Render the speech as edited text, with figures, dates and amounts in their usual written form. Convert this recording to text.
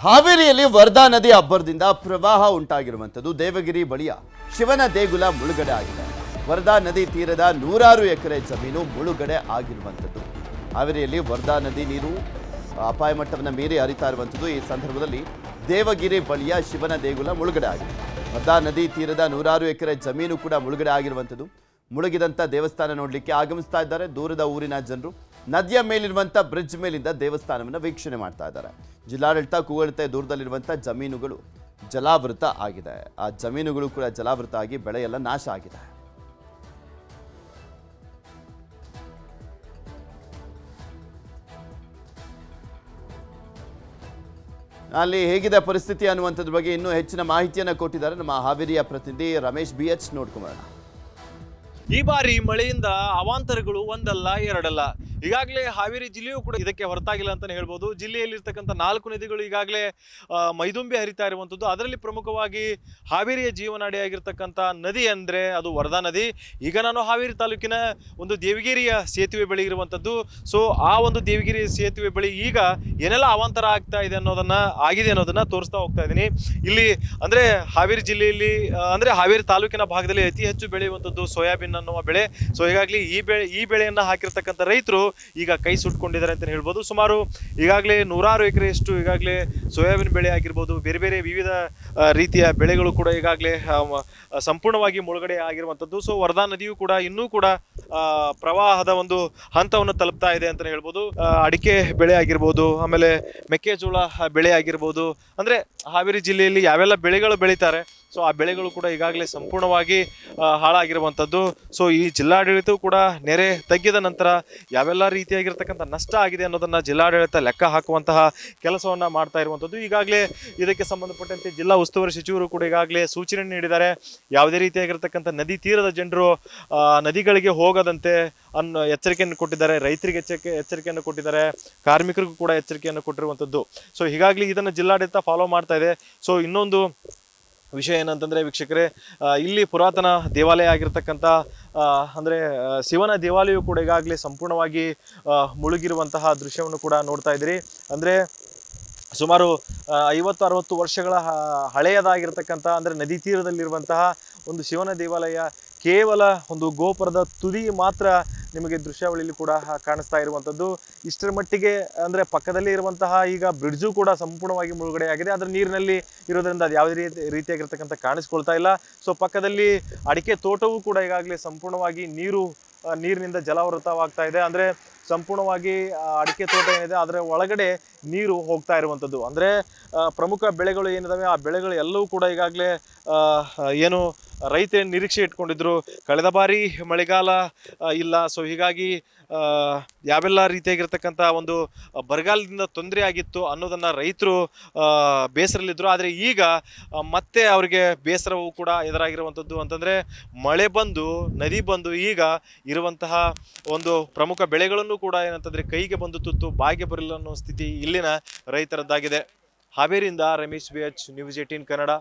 ಹಾವೇರಿಯಲ್ಲಿ ವರ್ಧಾ ನದಿ ಅಬ್ಬರದಿಂದ ಪ್ರವಾಹ ಉಂಟಾಗಿರುವಂಥದ್ದು ದೇವಗಿರಿ ಬಳಿಯ ಶಿವನ ದೇಗುಲ ಮುಳುಗಡೆ ಆಗಿದೆ. ವರ್ಧಾ ನದಿ ತೀರದ 100 ಎಕರೆ ಜಮೀನು ಮುಳುಗಡೆ ಆಗಿರುವಂಥದ್ದು. ಹಾವೇರಿಯಲ್ಲಿ ವರ್ಧಾ ನದಿ ನೀರು ಅಪಾಯ ಮಟ್ಟವನ್ನು ಮೀರಿ ಹರಿತಾ ಇರುವಂಥದ್ದು. ಈ ಸಂದರ್ಭದಲ್ಲಿ ದೇವಗಿರಿ ಬಳಿಯ ಶಿವನ ದೇಗುಲ ಮುಳುಗಡೆ ಆಗಿದೆ. ವರ್ಧಾ ನದಿ ತೀರದ 100 ಎಕರೆ ಜಮೀನು ಕೂಡ ಮುಳುಗಡೆ ಆಗಿರುವಂಥದ್ದು. ಮುಳುಗಿದಂಥ ದೇವಸ್ಥಾನ ನೋಡಲಿಕ್ಕೆ ಆಗಮಿಸ್ತಾ ಇದ್ದಾರೆ ದೂರದ ಊರಿನ ಜನರು. ನದಿಯ ಮೇಲಿರುವಂಥ ಬ್ರಿಡ್ಜ್ ಮೇಲಿಂದ ದೇವಸ್ಥಾನವನ್ನು ವೀಕ್ಷಣೆ ಮಾಡ್ತಾ ಇದ್ದಾರೆ. ಜಿಲ್ಲಾಡಳಿತ ಕೂಗಳತೆ ದೂರದಲ್ಲಿರುವಂಥ ಜಮೀನುಗಳು ಜಲಾವೃತ ಆಗಿದೆ. ಆ ಜಮೀನುಗಳು ಕೂಡ ಜಲಾವೃತ ಆಗಿ ಬೆಳೆಯೆಲ್ಲ ನಾಶ ಆಗಿದೆ. ಅಲ್ಲಿ ಹೇಗಿದೆ ಪರಿಸ್ಥಿತಿ ಅನ್ನುವಂಥದ್ರ ಬಗ್ಗೆ ಇನ್ನೂ ಹೆಚ್ಚಿನ ಮಾಹಿತಿಯನ್ನು ಕೊಟ್ಟಿದ್ದಾರೆ ನಮ್ಮ ಹಾವೇರಿಯ ಪ್ರತಿನಿಧಿ ರಮೇಶ್ BH. ನೋಡ್ಕೊಂಬರೋಣ. ಈ ಬಾರಿ ಮಳೆಯಿಂದ ಅವಾಂತರಗಳು ಒಂದಲ್ಲ ಎರಡಲ್ಲ. ಈಗಾಗಲೇ ಹಾವೇರಿ ಜಿಲ್ಲೆಯೂ ಕೂಡ ಇದಕ್ಕೆ ಹೊರತಾಗಿಲ್ಲ ಅಂತಾನೆ ಹೇಳ್ಬೋದು. ಜಿಲ್ಲೆಯಲ್ಲಿರ್ತಕ್ಕಂಥ 4 ನದಿಗಳು ಈಗಾಗಲೇ ಮೈದುಂಬಿ ಹರಿತಾ ಇರುವಂಥದ್ದು. ಅದರಲ್ಲಿ ಪ್ರಮುಖವಾಗಿ ಹಾವೇರಿಯ ಜೀವನಾಡಿಯಾಗಿರ್ತಕ್ಕಂಥ ನದಿ ಅಂದರೆ ಅದು ವರ್ಧಾ ನದಿ. ಈಗ ನಾನು ಹಾವೇರಿ ತಾಲೂಕಿನ ಒಂದು ದೇವಗಿರಿಯ ಸೇತುವೆ ಬಳಿ ಇರುವಂಥದ್ದು. ಸೊ ಆ ಒಂದು ದೇವಗಿರಿ ಸೇತುವೆ ಬಳಿ ಈಗ ಏನೆಲ್ಲ ಅವಾಂತರ ಆಗ್ತಾ ಇದೆ ಆಗಿದೆ ಅನ್ನೋದನ್ನ ತೋರಿಸ್ತಾ ಹೋಗ್ತಾ ಇದ್ದೀನಿ. ಇಲ್ಲಿ ಅಂದರೆ ಹಾವೇರಿ ಜಿಲ್ಲೆಯಲ್ಲಿ ಅಂದರೆ ಹಾವೇರಿ ತಾಲೂಕಿನ ಭಾಗದಲ್ಲಿ ಅತಿ ಹೆಚ್ಚು ಬೆಳೆಯುವಂಥದ್ದು ಸೋಯಾಬೀನ್ ಅನ್ನುವ ಬೆಳೆ. ಸೊ ಹೀಗಾಗಿ ಈ ಬೆಳೆಯನ್ನು ಹಾಕಿರ್ತಕ್ಕಂಥ ರೈತರು ಈಗ ಕೈ ಸುಟ್ಕೊಂಡಿದ್ದಾರೆ ಅಂತ ಹೇಳ್ಬೋದು. ಸುಮಾರು ಈಗಾಗಲೇ 100 ಎಕರೆಯಷ್ಟು ಈಗಾಗಲೇ ಸೋಯಾಬೀನ್ ಬೆಳೆ ಆಗಿರ್ಬೋದು, ಬೇರೆ ಬೇರೆ ವಿವಿಧ ರೀತಿಯ ಬೆಳೆಗಳು ಕೂಡ ಈಗಾಗಲೇ ಸಂಪೂರ್ಣವಾಗಿ ಮುಳುಗಡೆ ಆಗಿರುವಂಥದ್ದು. ಸೊ ವರ್ಧಾ ನದಿಯು ಕೂಡ ಇನ್ನೂ ಕೂಡ ಪ್ರವಾಹದ ಒಂದು ಹಂತವನ್ನು ತಲುಪ್ತಾ ಇದೆ ಅಂತ ಹೇಳ್ಬೋದು. ಅಡಿಕೆ ಬೆಳೆ ಆಗಿರ್ಬೋದು, ಆಮೇಲೆ ಮೆಕ್ಕೆಜೋಳ ಬೆಳೆ ಆಗಿರ್ಬೋದು, ಅಂದ್ರೆ ಹಾವೇರಿ ಜಿಲ್ಲೆಯಲ್ಲಿ ಯಾವೆಲ್ಲ ಬೆಳೆಗಳು ಬೆಳೀತಾರೆ ಸೊ ಆ ಬೆಳೆಗಳು ಕೂಡ ಈಗಾಗಲೇ ಸಂಪೂರ್ಣವಾಗಿ ಹಾಳಾಗಿರುವಂಥದ್ದು. ಸೊ ಈ ಜಿಲ್ಲಾಡಳಿತವು ಕೂಡ ನೆರೆ ತಗ್ಗಿದ ನಂತರ ಯಾವೆಲ್ಲ ರೀತಿಯಾಗಿರ್ತಕ್ಕಂಥ ನಷ್ಟ ಆಗಿದೆ ಅನ್ನೋದನ್ನ ಜಿಲ್ಲಾಡಳಿತ ಲೆಕ್ಕ ಹಾಕುವಂತಹ ಕೆಲಸವನ್ನ ಮಾಡ್ತಾ ಇರುವಂಥದ್ದು. ಈಗಾಗಲೇ ಇದಕ್ಕೆ ಸಂಬಂಧಪಟ್ಟಂತೆ ಜಿಲ್ಲಾ ಉಸ್ತುವಾರಿ ಸಚಿವರು ಕೂಡ ಈಗಾಗಲೇ ಸೂಚನೆ ನೀಡಿದ್ದಾರೆ. ಯಾವುದೇ ರೀತಿಯಾಗಿರ್ತಕ್ಕಂಥ ನದಿ ತೀರದ ಜನರು ನದಿಗಳಿಗೆ ಹೋಗದಂತೆ ಎಚ್ಚರಿಕೆಯನ್ನು ಕೊಟ್ಟಿದ್ದಾರೆ. ರೈತರಿಗೆ ಎಚ್ಚರಿಕೆಯನ್ನು ಕೊಟ್ಟಿದ್ದಾರೆ, ಕಾರ್ಮಿಕರಿಗೂ ಕೂಡ ಎಚ್ಚರಿಕೆಯನ್ನು ಕೊಟ್ಟಿರುವಂಥದ್ದು. ಸೊ ಹೀಗಾಗಿ ಇದನ್ನು ಜಿಲ್ಲಾಡಳಿತ ಫಾಲೋ ಮಾಡ್ತಾ ಇದೆ. ಸೊ ಇನ್ನೊಂದು ವಿಷಯ ಏನಂತಂದರೆ ವೀಕ್ಷಕರೇ, ಇಲ್ಲಿ ಪುರಾತನ ದೇವಾಲಯ ಆಗಿರ್ತಕ್ಕಂಥ ಅಂದರೆ ಶಿವನ ದೇವಾಲಯವು ಕೂಡ ಈಗಾಗಲೇ ಸಂಪೂರ್ಣವಾಗಿ ಮುಳುಗಿರುವಂತಹ ದೃಶ್ಯವನ್ನು ಕೂಡ ನೋಡ್ತಾ ಇದ್ದೀರಿ. ಅಂದರೆ ಸುಮಾರು 50-60 ವರ್ಷಗಳ ಹಳೆಯದಾಗಿರ್ತಕ್ಕಂಥ ಅಂದರೆ ನದಿ ತೀರದಲ್ಲಿರುವಂತಹ ಒಂದು ಶಿವನ ದೇವಾಲಯ ಕೇವಲ ಒಂದು ಗೋಪುರದ ತುದಿ ಮಾತ್ರ ನಿಮಗೆ ದೃಶ್ಯಾವಳಿಯಲ್ಲಿ ಕೂಡ ಕಾಣಿಸ್ತಾ ಇರುವಂಥದ್ದು. ಇಷ್ಟರ ಮಟ್ಟಿಗೆ ಅಂದರೆ ಪಕ್ಕದಲ್ಲಿ ಇರುವಂತಹ ಈಗ ಬ್ರಿಡ್ಜು ಕೂಡ ಸಂಪೂರ್ಣವಾಗಿ ಮುಳುಗಡೆ ಆಗಿದೆ. ಅದರ ನೀರಿನಲ್ಲಿ ಇರೋದ್ರಿಂದ ಅದು ಯಾವುದೇ ರೀತಿಯಾಗಿರ್ತಕ್ಕಂಥ ಕಾಣಿಸ್ಕೊಳ್ತಾ ಇಲ್ಲ. ಸೊ ಪಕ್ಕದಲ್ಲಿ ಅಡಿಕೆ ತೋಟವೂ ಕೂಡ ಈಗಾಗಲೇ ಸಂಪೂರ್ಣವಾಗಿ ನೀರಿನಿಂದ ಜಲಾವೃತವಾಗ್ತಾ ಇದೆ. ಅಂದರೆ ಸಂಪೂರ್ಣವಾಗಿ ಅಡಿಕೆ ತೋಟ ಏನಿದೆ ಅದರ ಒಳಗಡೆ ನೀರು ಹೋಗ್ತಾ ಇರುವಂಥದ್ದು. ಅಂದರೆ ಪ್ರಮುಖ ಬೆಳೆಗಳು ಏನಿದಾವೆ ಆ ಬೆಳೆಗಳು ಎಲ್ಲವೂ ಕೂಡ ಈಗಾಗಲೇ ಏನು ರೈತ ನಿರೀಕ್ಷೆ ಇಟ್ಕೊಂಡಿದ್ರು. ಕಳೆದ ಬಾರಿ ಮಳೆಗಾಲ ಇಲ್ಲ, ಸೊ ಹೀಗಾಗಿ ಯಾವೆಲ್ಲ ರೀತಿಯಾಗಿರ್ತಕ್ಕಂಥ ಒಂದು ಬರಗಾಲದಿಂದ ತೊಂದರೆ ಆಗಿತ್ತು ಅನ್ನೋದನ್ನು ರೈತರು ಬೇಸರಲ್ಲಿದ್ದರು. ಆದರೆ ಈಗ ಮತ್ತೆ ಅವರಿಗೆ ಬೇಸರವೂ ಕೂಡ ಎದುರಾಗಿರುವಂಥದ್ದು. ಅಂತಂದರೆ ಮಳೆ ಬಂದು ನದಿ ಬಂದು ಈಗ ಇರುವಂತಹ ಒಂದು ಪ್ರಮುಖ ಬೆಳೆಗಳನ್ನು ಕೂಡ ಏನಂತಂದರೆ ಕೈಗೆ ಬಂದು ತುತ್ತು ಬಾಯಿಗೆ ಬರಲಿಲ್ಲ ಅನ್ನೋ ಸ್ಥಿತಿ ಇಲ್ಲಿನ ರೈತರದ್ದಾಗಿದೆ. ಹಾವೇರಿಯಿಂದ ರಮೇಶ್ BH, ನ್ಯೂಸ್ 18 ಕನ್ನಡ.